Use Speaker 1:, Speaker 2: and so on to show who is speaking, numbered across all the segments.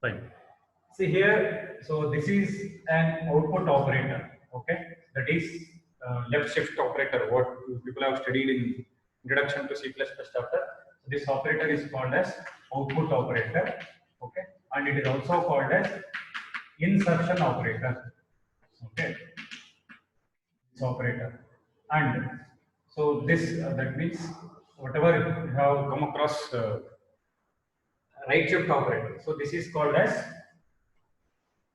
Speaker 1: Fine. See here, so this is an output operator, okay? That is left shift operator, what people have studied in Introduction to C++ chapter. This operator is called as output operator, okay? And it is also called as insertion operator, okay? This operator. And so this, that means whatever you have come across right shift operator. So this is called as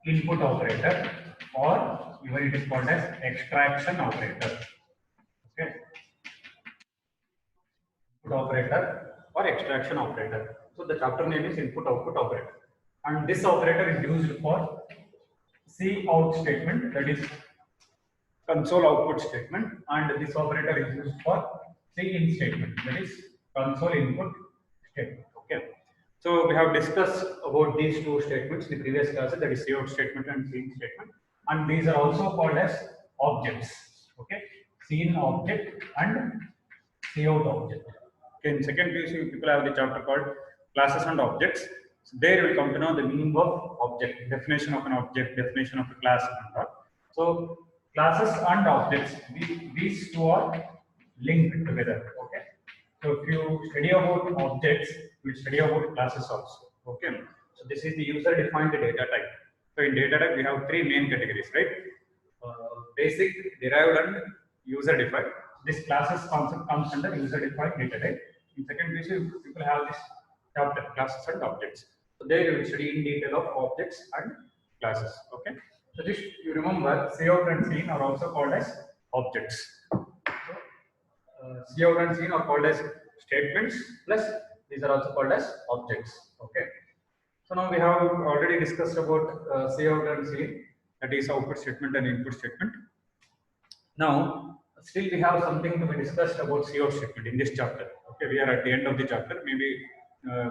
Speaker 1: input operator, or even it is called as extraction operator. Okay, input operator or extraction operator. So the chapter name is input output operator, and this operator is used for C out statement, that is console output statement, and this operator is used for C in statement, that is console input statement. Okay. So we have discussed about these two statements in the previous classes, that is cout statement and scene statement, and these are also called as objects. Okay, scene object and cout object. Okay, in second PUC people have the chapter called classes and objects. So there we will come to know the meaning of object, definition of an object, definition of a class, and all. So classes and objects, these two are linked together. Okay. So if you study about objects, you will study about classes also. Okay. So this is the user-defined data type. So in data type, we have three main categories, right? Basic, derived, and user-defined. This classes concept comes under user-defined data type. In second place, people have this chapter, classes and objects. So there you will study in detail of objects and classes. Okay. So this you remember, cout and scene are also called as objects. Cout and scene are called as statements, plus these are also called as objects. Okay. So now we have already discussed about cout and scene, that is output statement and input statement. Now still we have something to be discussed about cout statement in this chapter. Okay, we are at the end of the chapter. Maybe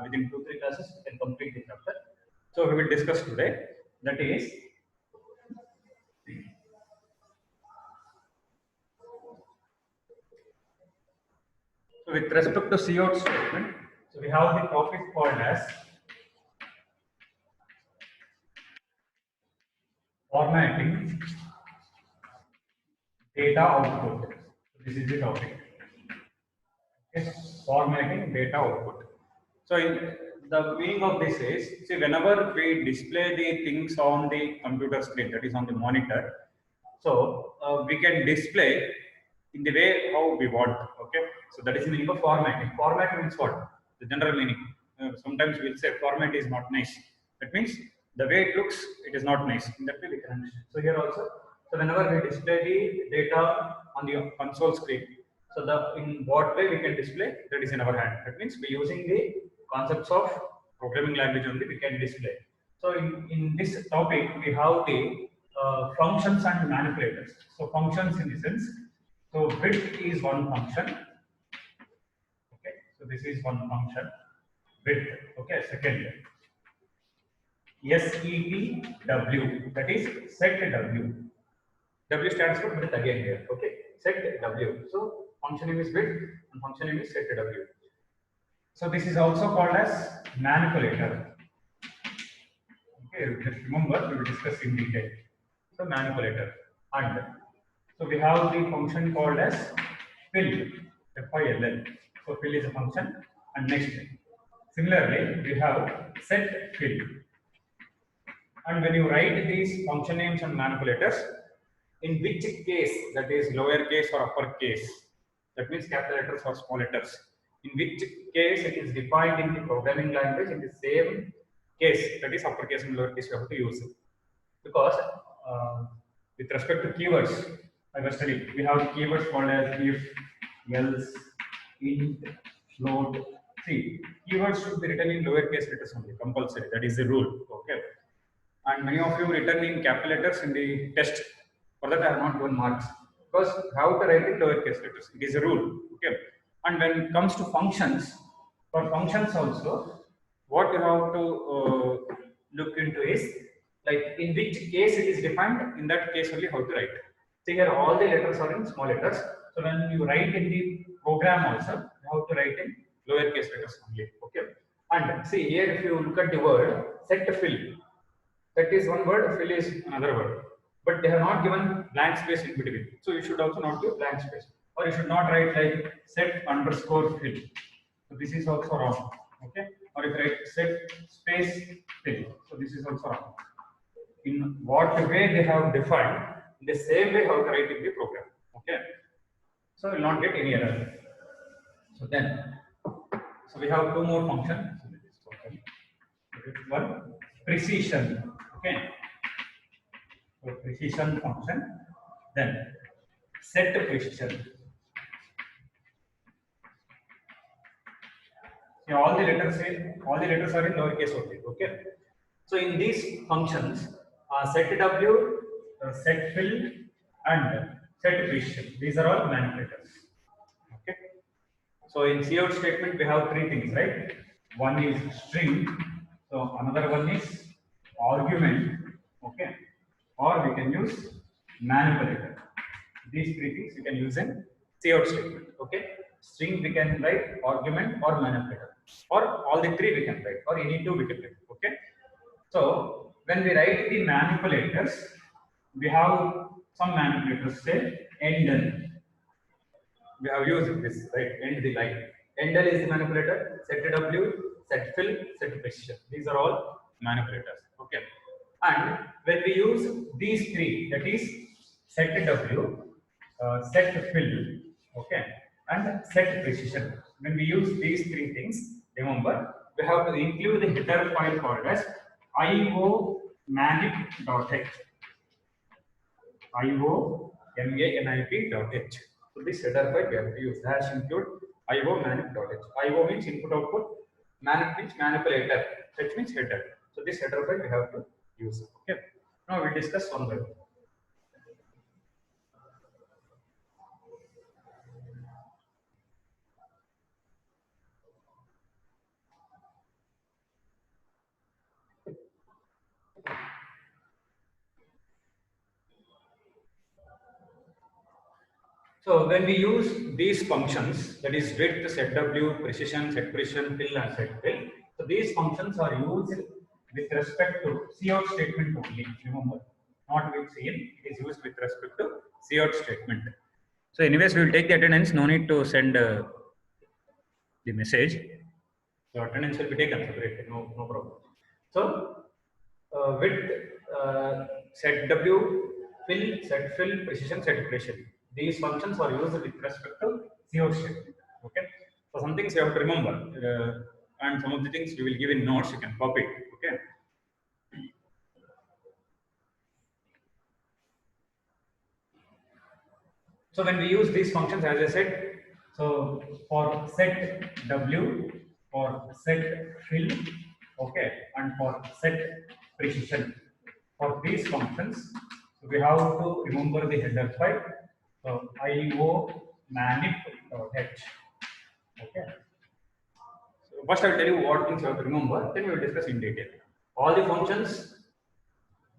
Speaker 1: within 2-3 classes we can complete the chapter. So we will discuss today. That is so with respect to cout statement, so we have the topic called as formatting data output. So this is the topic. Okay, formatting data output. So the meaning of this is, see, whenever we display the things on the computer screen, that is on the monitor, so we can display in the way how we want. Okay, so that is the meaning of formatting. Format means what? The general meaning. Sometimes we'll say format is not nice. That means the way it looks, it is not nice. In that way we can understand. So here also, so whenever we display the data on the console screen, so in what way we can display, that is in our hand. That means we using the concepts of programming language only we can display. So in this topic we have the functions and manipulators. So functions in the sense, so width is one function. Okay, so this is one function, width. Okay, second setw, that is set w. W stands for width again here. Okay, set w. So function name is width and function name is set w. So this is also called as manipulator. Okay, just remember we will discuss in detail. So manipulator, and so we have the function called as fill, fill. So fill is a function, and next similarly we have set fill. And when you write these function names and manipulators, in which case, that is lowercase or uppercase, that means capital letters or small letters, in which case it is defined in the programming language, in the same case, that is uppercase and lowercase, you have to use it. Because with respect to keywords, I was studying, we have keywords called as if, else, int, float. See, keywords should be written in lowercase letters only, compulsory, that is the rule. Okay. And many of you written in capital letters in the test. For that I have not given marks, because how to write in lowercase letters, it is a rule. Okay. And when it comes to functions, for functions also, what you have to look into is, like in which case it is defined, in that case only how to write. See here all the letters are in small letters. So when you write in the program also, you have to write in lowercase letters only. Okay. And see here, if you look at the word set fill, that is one word, fill is another word, but they have not given blank space in between. So you should also not give blank space, or you should not write like set underscore fill. So this is also wrong. Okay, or if you write set space fill, so this is also wrong. In what way they have defined, in the same way how to write in the program. Okay, so you will not get any error. So then, so we have two more functions. So this is total. One precision. Okay, so precision function. Then set precision. See, all the letters are in lowercase only. Okay. So in these functions, set w, set fill, and set precision. These are all manipulators. Okay. So in cout statement we have three things, right? One is string. So another one is argument. Okay. Or we can use manipulator. These three things you can use in cout statement. Okay. String we can write, argument or manipulator, or all the three we can write, or any two we can write. Okay. So when we write the manipulators, we have some manipulators say endl. We have used this, right? End the line. Endl is the manipulator. Set w, set fill, set precision. These are all manipulators. Okay. And when we use these three, that is set w, set fill, okay, and set precision. When we use these three things, remember we have to include the header file called as iomanip.h. iomanip.h. So this header file we have to use hash include iomanip.h. io means input output, manip means manipulator, h means header. So this header file we have to use. Okay. Now we discuss one by one. So when we use these functions, that is width, set w, precision, set precision, fill, and set fill. So these functions are used with respect to cout statement only. Remember, not with cin. It is used with respect to cout statement. So anyways, we will take the attendance. No need to send the message. So attendance will be taken separately. No problem. So width, set w, fill, precision, set precision. These functions are used with respect to cout statement. Okay. So some things you have to remember, and some of the things we will give in notes. You can copy it. Okay. So when we use these functions, as I said, so for set w, for set fill, okay, and for set precision, for these functions, so we have to remember the header file. So iomanip.h. Okay. So first I'll tell you what things you have to remember, then we will discuss in detail. All the functions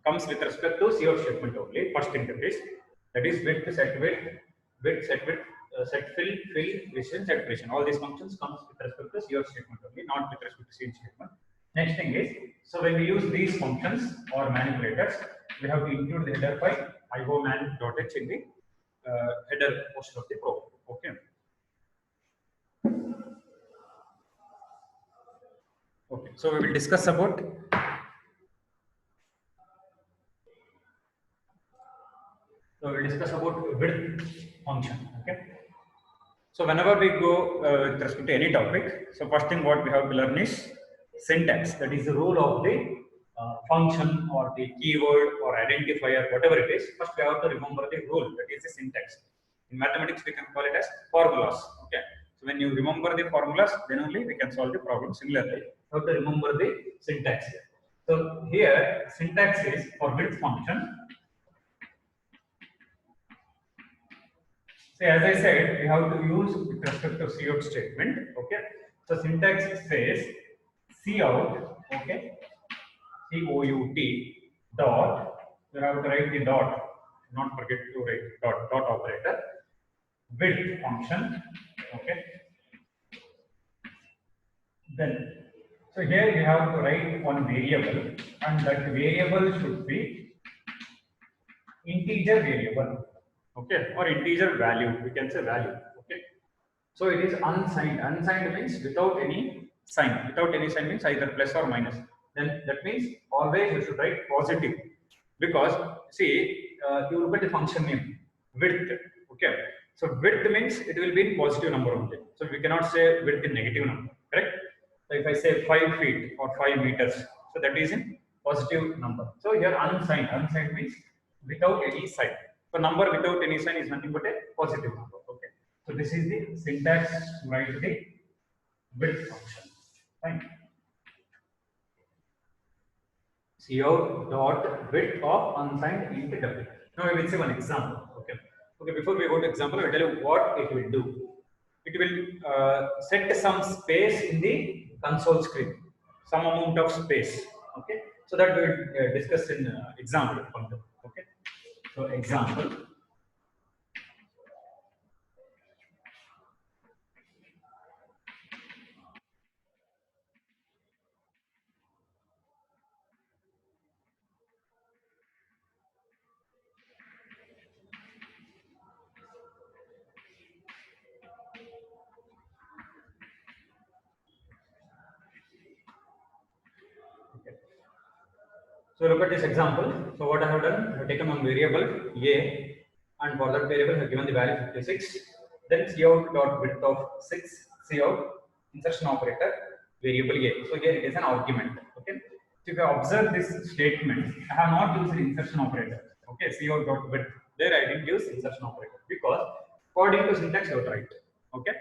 Speaker 1: comes with respect to cout statement only. First interface, that is width, set fill, precision, set precision. All these functions comes with respect to cout statement only, not with respect to cin statement. Next thing is, so when we use these functions or manipulators, we have to include the header file iomanip.h in the header portion of the program. Okay. Okay. So we will discuss about width function. Okay. So whenever we go with respect to any topic, so first thing what we have to learn is syntax. That is the rule of the function or the keyword or identifier, whatever it is. First we have to remember the rule. That is the syntax. In mathematics, we can call it as formulas. Okay. So when you remember the formulas, then only we can solve the problem. Similarly, you have to remember the syntax here. So here, syntax is for width function. So as I said, we have to use with respect to cout statement. Okay. So syntax says cout. Okay. cout dot. You have to write the dot. Not forget to write dot operator. Width function. Okay. Then So here you have to write one variable, and that variable should be integer variable, okay, or integer value. We can say value, okay. So it is unsigned. Unsigned means without any sign. Without any sign means either plus or minus. Then that means always you should write positive, because see, you look at the function name width. Okay, so width means it will be in positive number only. So we cannot say width in negative number, correct? So if I say 5 feet or 5 meters, so that is in positive number. So here unsigned. Unsigned means without any sign. So number without any sign is nothing but a positive number. Okay. So this is the syntax to write the width function. Fine. Cout dot width of unsigned int w. Now we will see one example. Okay. Okay. Before we go to example, I will tell you what it will do. It will set some space in the console screen, some amount of space. Okay. So that we will discuss in example. Okay. So example. Okay. So look at this example. So what I have done, I have taken one variable a, and for that variable I have given the value 56. Then cout dot width of 6, cout insertion operator variable a. So here it is an argument. Okay. So if you observe this statement, I have not used the insertion operator. Okay, cout dot width. There I didn't use insertion operator because according to syntax you have to write. Okay.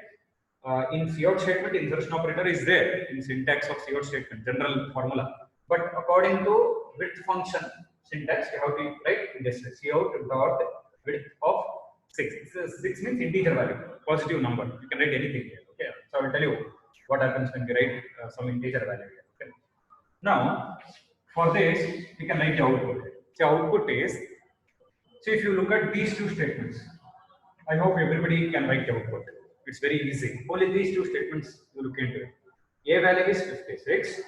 Speaker 1: In cout statement, insertion operator is there in syntax of cout statement, general formula. But according to width function syntax, you have to write in this cout dot width of 6. 6 means integer value, positive number. You can write anything here. Okay, so I will tell you what happens when we write some integer value here. Okay. Now, for this, we can write the output. The output is, so if you look at these two statements, I hope everybody can write the output. It's very easy. Only these two statements you look into it. A value is 56.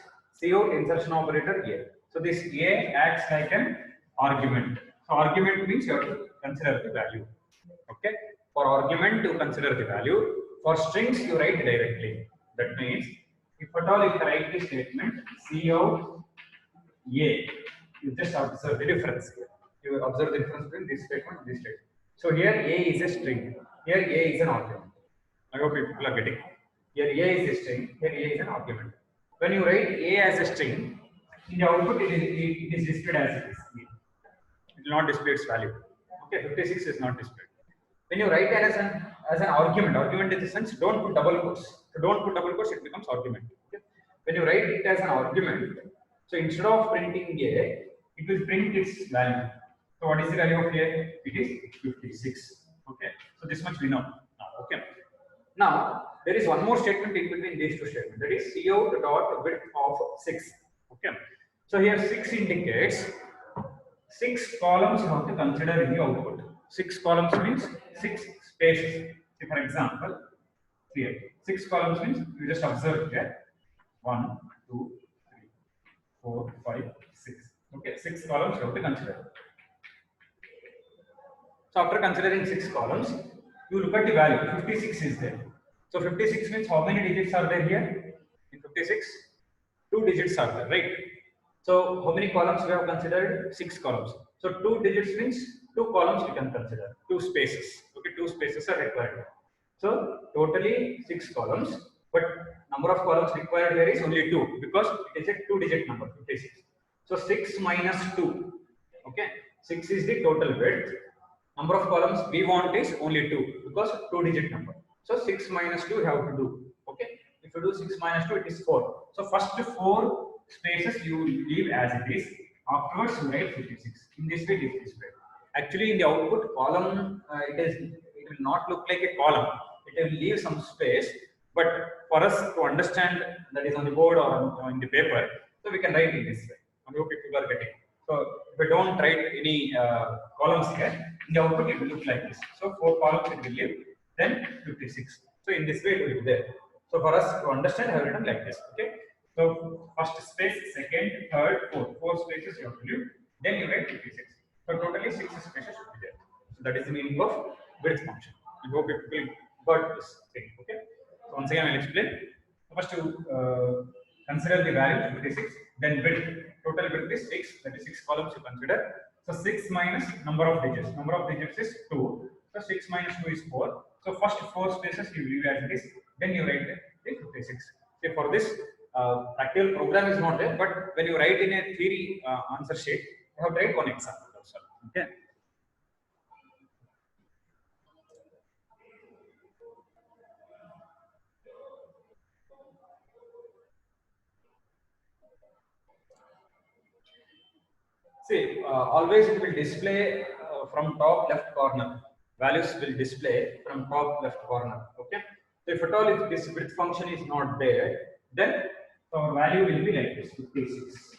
Speaker 1: Cout insertion operator A. So this A acts like an argument. So argument means you have to consider the value. Okay. For argument to consider the value. For strings you write directly. That means if at all if you write the statement cout A, you just observe the difference here. You observe the difference between this statement and this statement. So here A is a string. Here A is an argument. I hope people are getting. Here A is a string. Here A is an argument. When you write A as a string, in the output it is displayed as it is. It will not display its value. Okay, 56 is not displayed. When you write it as an argument in the sense don't put double quotes. So don't put double quotes, it becomes argument. Okay? When you write it as an argument, so instead of printing A, it will print its value. So what is the value of A? It is 56. Okay. So this much we know. Okay. Now there is one more statement in between these two statements. That is cout dot width of 6. Okay. So here 6 indicates 6 columns you have to consider in the output. 6 columns means 6 spaces. So for example, here 6 columns means you just observe here 1, 2, 3, 4, 5, 6. Okay, 6 columns you have to consider. So after considering 6 columns, you look at the value. 56 is there. So 56 means how many digits are there here? In 56, 2 digits are there, right? So how many columns we have considered? 6 columns. So 2 digits means 2 columns we can consider. 2 spaces. Okay, 2 spaces are required. So totally 6 columns, but number of columns required here is only 2 because it is a 2-digit number, 56. So 6 minus 2. Okay, 6 is the total width. Number of columns we want is only 2 because 2-digit number. So 6 minus 2 you have to do. Okay, if you do 6 minus 2, it is 4. So first 4 spaces you leave as it is. Afterwards you write 56. In this way it is displayed. Actually in the output column it will not look like a column. It will leave some space. But for us to understand that is on the board or in the paper, so we can write in this way. I hope people are getting. So if we don't write any columns here, in the output it will look like this. So 4 columns it will leave, then 56. So in this way it will be there. So for us to understand, I have written like this. Okay. So first space, second, third, fourth. Four spaces you have to leave. Then you write 56. So totally 6 spaces should be there. So that is the meaning of width function. I hope it will got this thing. Okay. So once again I will explain. First you consider the value 56. Then width. Total width is 6. That is 6 columns you consider. So 6 minus number of digits. Number of digits is 2. So 6 minus 2 is 4. So first 4 spaces you leave as it is. Then you write the 56. Okay, for this practical program is not there, but when you write in a theory answer sheet, you have to write one example also. Okay. See, always it will display from top left corner. Values will display from top left corner. Okay. So if at all if this width function is not there, then our value will be like this 56.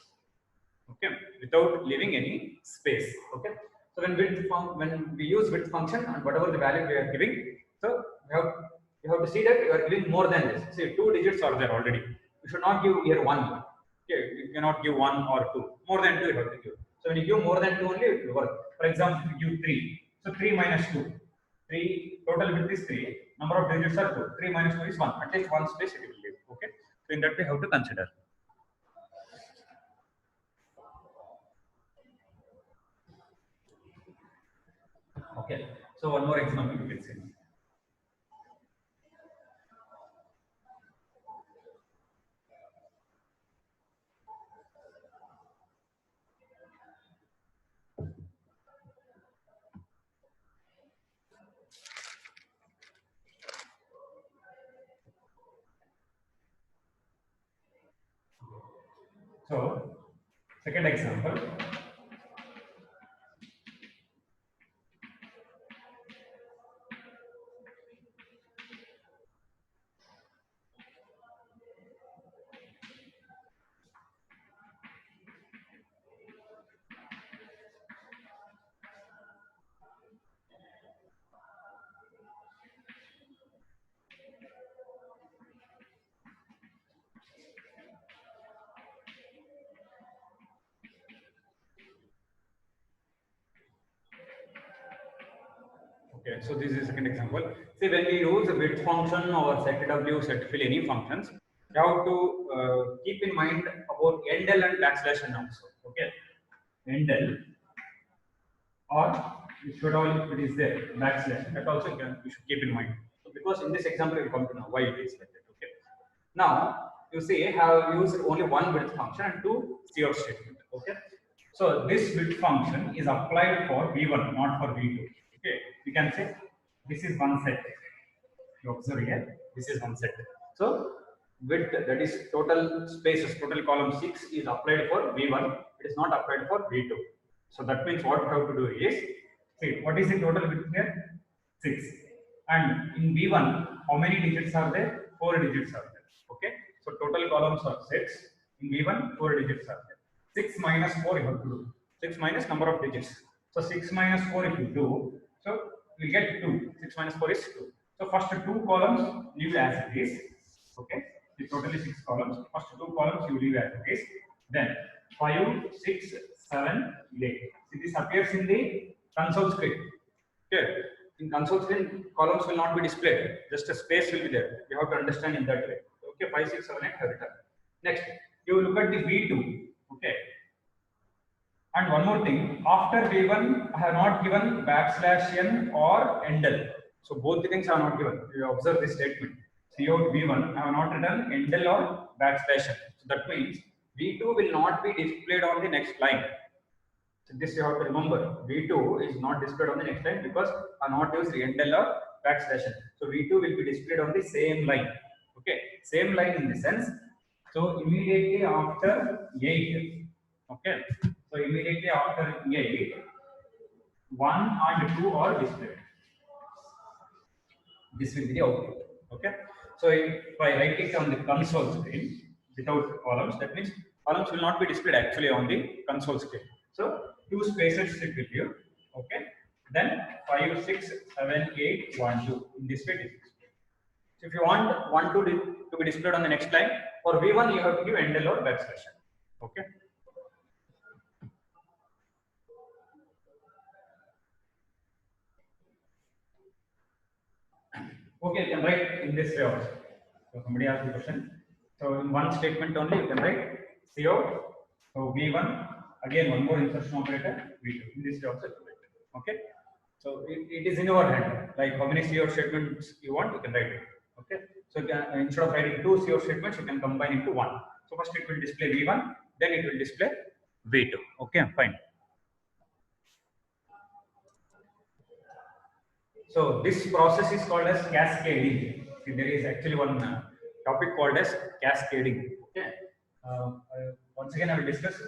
Speaker 1: Okay, without leaving any space. Okay. So when we use width function and whatever the value we are giving, so you have to see that you are giving more than this. See, 2 digits are there already. You should not give here 1. Okay, you cannot give 1 or 2. More than 2 you have to give. So when you give more than 2 only it will work. For example, if you give 3. So 3 minus 2. 3 total width is 3. Number of digits are 2. 3 minus 2 is 1. At least one space it will leave. Okay. So in that way, how to consider. Okay. So one more example we will see. So, second example. Okay, so this is the second example. See, when we use a width function or set w, set fill any functions, you have to keep in mind about endl and backslash n also. Okay, endl or it should all if it is there backslash that also you should keep in mind. So because in this example you come to know why it is like that. Okay. Now you see I have used only one width function and two cout statement. Okay. So this width function is applied for v1, not for v2. Okay. We can say this is one set. You observe here, this is one set. So width, that is total spaces, total column 6 is applied for v1. It is not applied for v2. So that means what you have to do is, see what is the total width here? 6. And in v1, how many digits are there? 4 digits are there. Okay. So total columns are 6. In v1, 4 digits are there. 6 minus 4 you have to do. 6 minus number of digits. So 6 minus 4 if you do, so we get 2. 6 minus 4 is 2. So first 2 columns leave as it is. Okay. The totally 6 columns. First 2 columns you leave as it is. Then 5, 6, 7, 8. See, this appears in the console screen. Okay. In console screen, columns will not be displayed. Just a space will be there. You have to understand in that way. Okay. 5, 6, 7, 8 have written. Next, you look at the V2. Okay. And one more thing, after V1, I have not given backslash n or endl. So both the things are not given. You observe this statement. Cout V1, I have not written endl or backslash n. So that means V2 will not be displayed on the next line. So this you have to remember. V2 is not displayed on the next line because I have not used endl or backslash n. So V2 will be displayed on the same line. Okay, same line in the sense. So immediately after 8. Okay. So immediately after 8, 1 and 2 are displayed. This will be the output. Okay. So if I write it on the console screen without columns, that means columns will not be displayed actually on the console screen. So 2 spaces it will give. Okay. Then 5, 6, 7, 8, 1, 2. In this way it is displayed. So if you want 1, 2 to be displayed on the next line, For V1, you have to give endl or backslash n. Okay. Okay, you can write in this way also. So somebody asked the question. So in one statement only you can write Cout. So V1, again one more insertion operator V2. In this way also you can write. Okay. So it is in your hand. Like how many Cout statements you want, you can write it. Okay. So you can, instead of writing two Cout statements, you can combine into one. So first it will display V1, then it will display V2. Okay, fine. So this process is called as cascading. See, there is actually one topic called as cascading. Okay. Once again, I will discuss,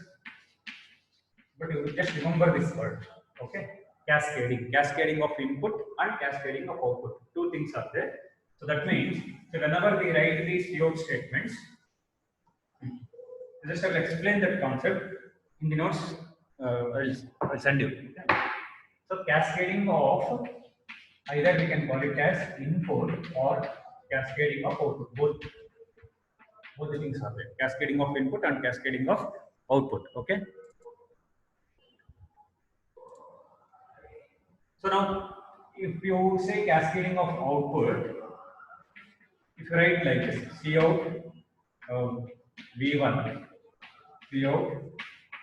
Speaker 1: but you will just remember this word. Okay. Cascading, cascading of input and cascading of output. Two things are there. So that means, so whenever we write these Cout statements, I just have to explain that concept in the notes. I'll send you. Okay. So cascading of, either we can call it as input or cascading of output. Both the things are there. Cascading of input and cascading of output. Okay. So now, if you say cascading of output, if you write like this, Cout V1, Cout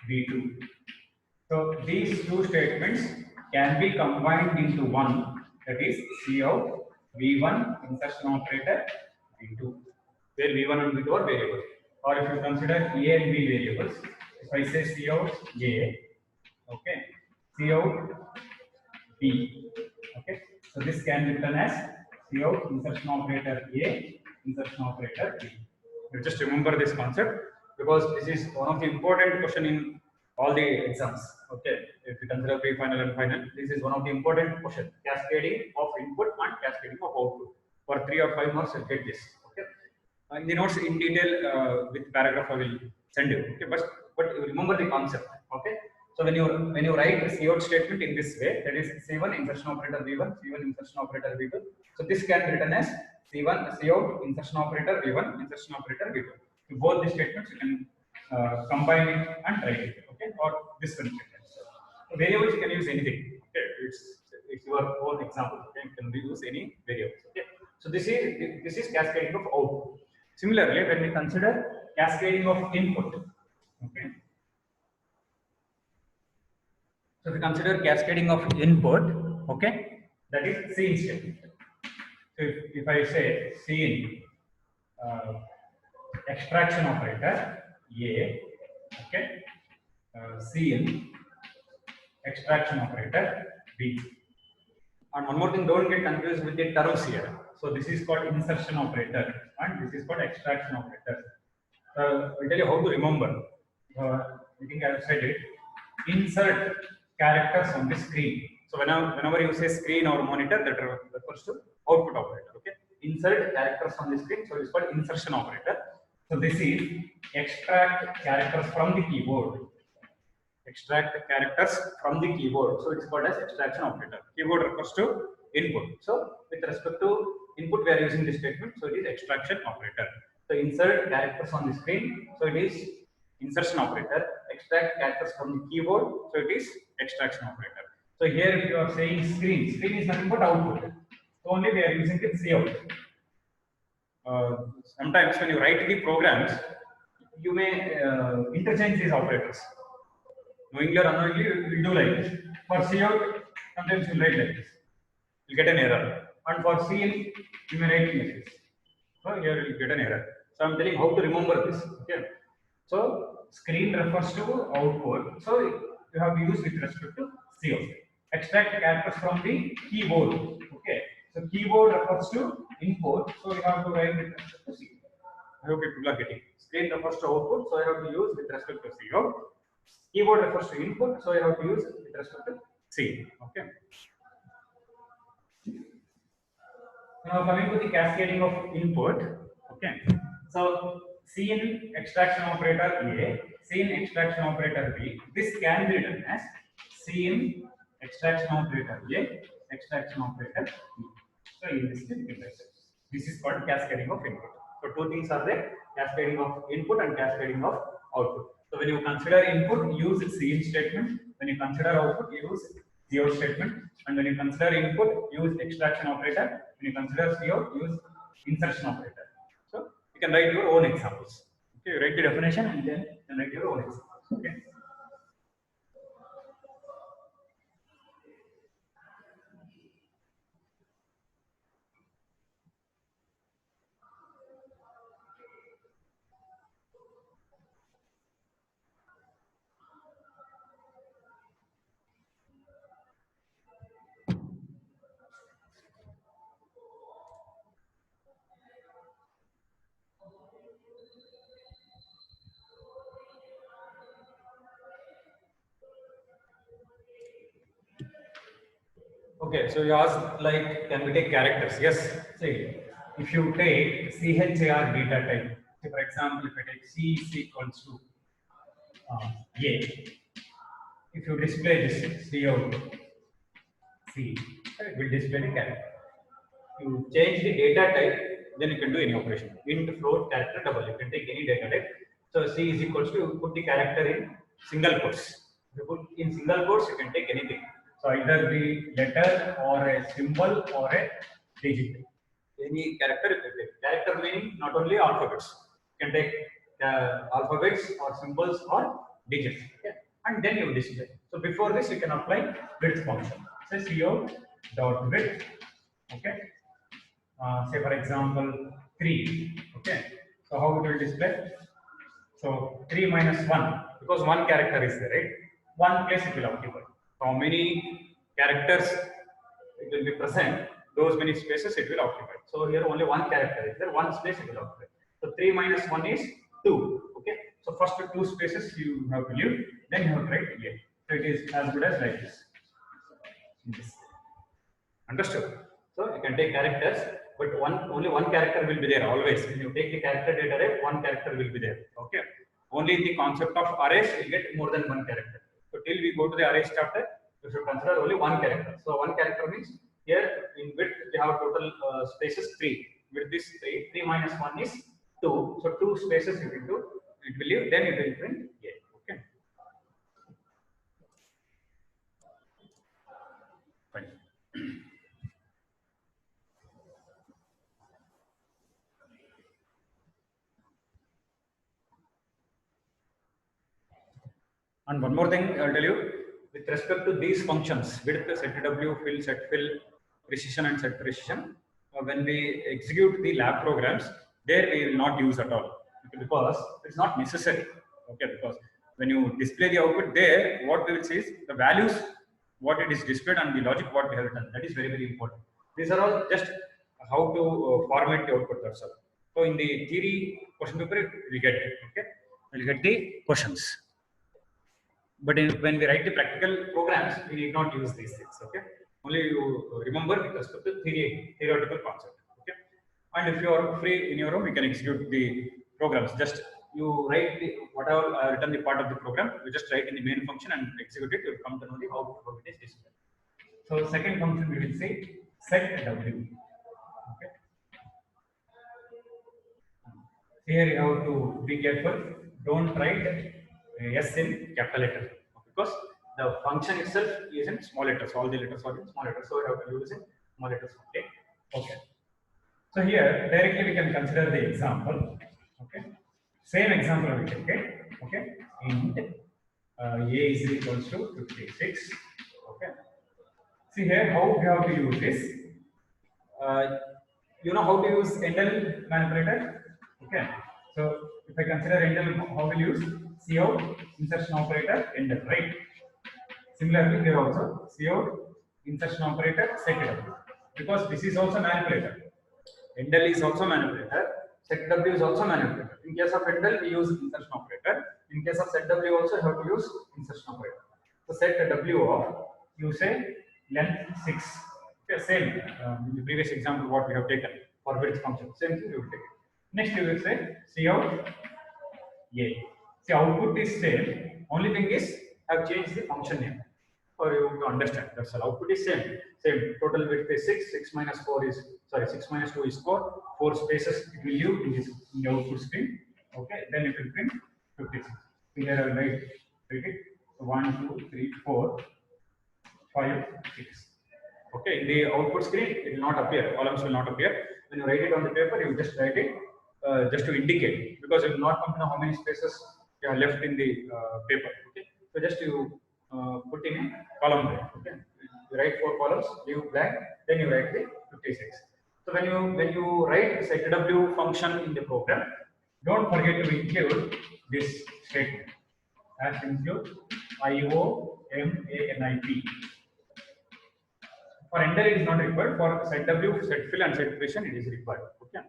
Speaker 1: V2. So these two statements can be combined into one, that is Cout V1 insertion operator V2, where V1 and V2 are variables. Or if you consider A and B variables, if I say Cout A, okay, Cout B, okay, so this can be written as Cout insertion operator A, insertion operator B. You just remember this concept because this is one of the important question in all the exams. Okay, if you consider pre-final and final, this is one of the important question. Cascading of input and cascading of output. For 3 or 5 marks, you'll get this. Okay, in the notes in detail with paragraph I will send you. Okay, but you remember the concept. Okay, so when you write a Cout statement in this way, that is C1 insertion operator V1, C1 insertion operator V2. So this can be written as C1 Cout insertion operator V1, insertion operator V2. So both the statements you can combine it and write it. Okay, or this one. So variables you can use anything. Okay, it's your own example. Okay, you can use any variables. Okay, so this is cascading of output. Similarly, when we consider cascading of input, okay. So if we consider cascading of input, okay, that is Cin statement. So if I say Cin extraction operator A, okay, Cin extraction operator B. And one more thing, don't get confused with the terms here. So this is called insertion operator and this is called extraction operator. I'll tell you how to remember. I think I have said it. Insert characters on the screen. So whenever you say screen or monitor, that refers to output operator. Okay. Insert characters on the screen. So it's called insertion operator. So this is extract characters from the keyboard. Extract characters from the keyboard. So it's called as extraction operator. Keyboard refers to input. So with respect to input, we are using this statement. So it is extraction operator. So insert characters on the screen. So it is insertion operator. Extract characters from the keyboard. So it is extraction operator. So here if you are saying screen, screen is nothing but output. So only we are using the Cout. Sometimes when you write the programs, you may interchange these operators. Knowingly or unknowingly, you will do like this. For Cout, sometimes you write like this. You get an error. And for Cin, you may write like this. So here you get an error. So I am telling how to remember this. Okay. So screen refers to output. So you have to use with respect to Cout. Extract characters from the keyboard. Okay. So keyboard refers to input. So you have to write with respect to Cout. I hope people are getting. Screen refers to output. So I have to use with respect to Cout. Keyboard refers to input. So I have to use with respect to Cin. Okay. Now coming to the cascading of input, okay. So Cin extraction operator A, Cin extraction operator B. This can be written as Cin extraction operator A, extraction operator B. So in this case, this is called cascading of input. So two things are there. cascading of input and cascading of output. So when you consider input, use Cin statement. When you consider output, use Cout statement. And when you consider input, use extraction operator. When you consider Cout, use insertion operator. So you can write your own examples. Okay, you write the definition and then you can write your own examples. Okay. Okay, so you ask like, can we take characters? Yes. See, if you take CHAR data type, so for example, if I take C is equals to A, if you display this Cout C, it will display the character. You change the data type, then you can do any operation. Int, float, character, double. You can take any data type. So C is equals to, you put the character in single quotes. If you put in single quotes, you can take anything. So either the letter or a symbol or a digit. Any character you can take. Character meaning not only alphabets. You can take alphabets or symbols or digits. Okay? And then you display. So before this, you can apply width function. Say Cout dot width. Okay. Say for example 3. Okay. So how it will display? So 3 minus 1, because one character is there, right? One place it will occupy. How many characters it will be present, those many spaces it will occupy. So here only one character is there, one space it will occupy. So 3 minus 1 is 2. Okay. So first 2 spaces you have to leave, then you have to write A. So it is as good as like this. Understood? So you can take characters, but only one character will be there always. When you take the character data type, one character will be there. Okay. Only in the concept of arrays you get more than one character. So till we go to the arrays chapter, you should consider only one character. So one character means here in width we have total spaces 3. Width is 3. 3 minus 1 is 2. So 2 spaces you will do. It will leave. Then it will print A. Okay. Fine. And one more thing I'll tell you, with respect to these functions, width, setW, fill, setFill, precision and set precision, when we execute the lab programs, there we will not use at all, because it's not necessary. Okay, because when you display the output there, what we will see is the values, what it is displayed, and the logic what we have done. That is very, very important. These are all just how to format the output. That's all. So in the theory question paper, we get it. Okay, we'll get the questions. But when we write the practical programs, we need not use these things. Okay, only you remember with respect to theoretical concept. Okay, and if you are free in your room, you can execute the programs. Just you write the whatever written the part of the program, you just write in the main function and execute it. You will come to know the how it is displayed. So second function we will say set W. Okay. Here you have to be careful. Don't write S in capital letter, because the function itself is in small letters. All the letters are in small letters, so you have to use in small letters. Okay. Okay. So here directly we can consider the example. Okay. Same example we can take. Okay. Int A is equals to 56. Okay. See here how we have to use this. You know how to use Endel manipulator? Okay. So if I consider Endel, how will use Cout insertion operator Endel, right? Similarly, here also Cout insertion operator setW, because this is also manipulator. Endel is also manipulator. setW is also manipulator. In case of Endel, we use insertion operator. In case of setW, also have to use insertion operator. So setW of, you say length 6. Okay, same in the previous example what we have taken for width function. Same thing you will take it. Next you will say Cout A. See, output is same. Only thing is I have changed the function name for you to understand. That's all. Output is same. Same. Total width is 6. 6 minus 4 is 6 minus 2 is 4. 4 spaces it will leave in the output screen. Okay, then it will print 56. Here I will write it. 1, 2, 3, 4, 5, 6. Okay, in the output screen, it will not appear. Columns will not appear. When you write it on the paper, you just write it just to indicate, because it will not come to know how many spaces you have left in the paper. Okay, so just you put in a column there. Okay, you write 4 columns, leave blank, then you write the 56. So when you write setW function in the program, don't forget to include this statement as include IOMANIP. For ender it is not required. For setW, setfill and setPrecision it is required. Okay,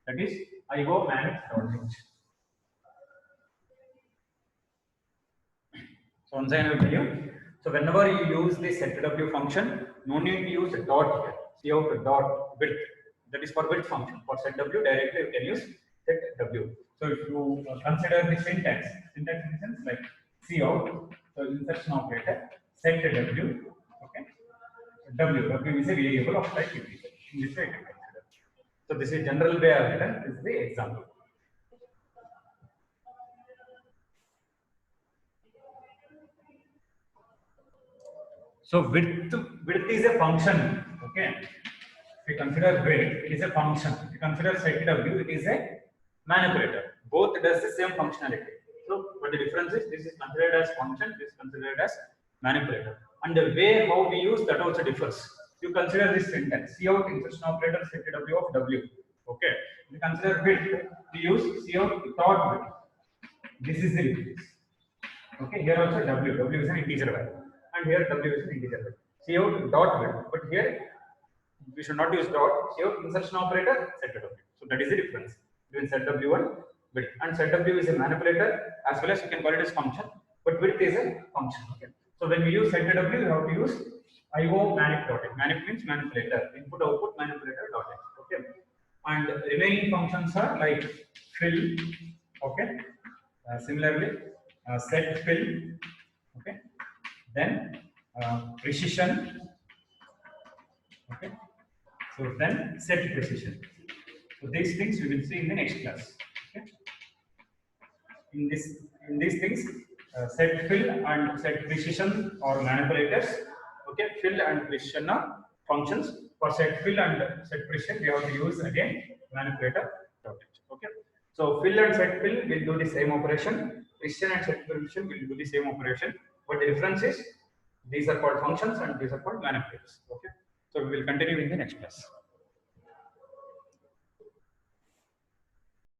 Speaker 1: that is IOMANIP.h. So once I will tell you. So whenever you use the setW function, no need to use a dot here. See out the dot width. That is for width function. For setW directly you can use setW. So if you consider the syntax in the sense like cout, so insertion operator, setW. Okay. W is a variable of type integer. In this way you can consider. So this is general way I have written. This is the example. So width is a function. Okay. If you consider width, it is a function. If you consider setW, it is a manipulator. Both does the same functionality. So what the difference is, this is considered as function, this is considered as manipulator. And the way how we use that also differs. You consider this syntax, cout insertion operator setW of W. Okay. If you consider width, we use cout dot width. This is the difference. Okay, here also W is an integer value, and here W is an integer value. Cout dot width, but here we should not use dot. Cout insertion operator setW. So that is the difference between setW and width. And setW is a manipulator as well as you can call it as function, but width is a function. Okay. So when we use setW, we have to use IOMANIP.h. Manip means manipulator. Input output manipulator.h. Okay. And remaining functions are like fill. Okay. Similarly, set fill. Okay. Then precision. Okay. So then set precision. So these things we will see in the next class. Okay. In these things, set fill and set precision are manipulators. Okay. Fill and precision are functions. For set fill and set precision, we have to use again manipulator. Okay. So fill and set fill will do the same operation. Precision and set precision will do the same operation. But the difference is these are called functions and these are called manipulators. Okay. So we will continue in the next class.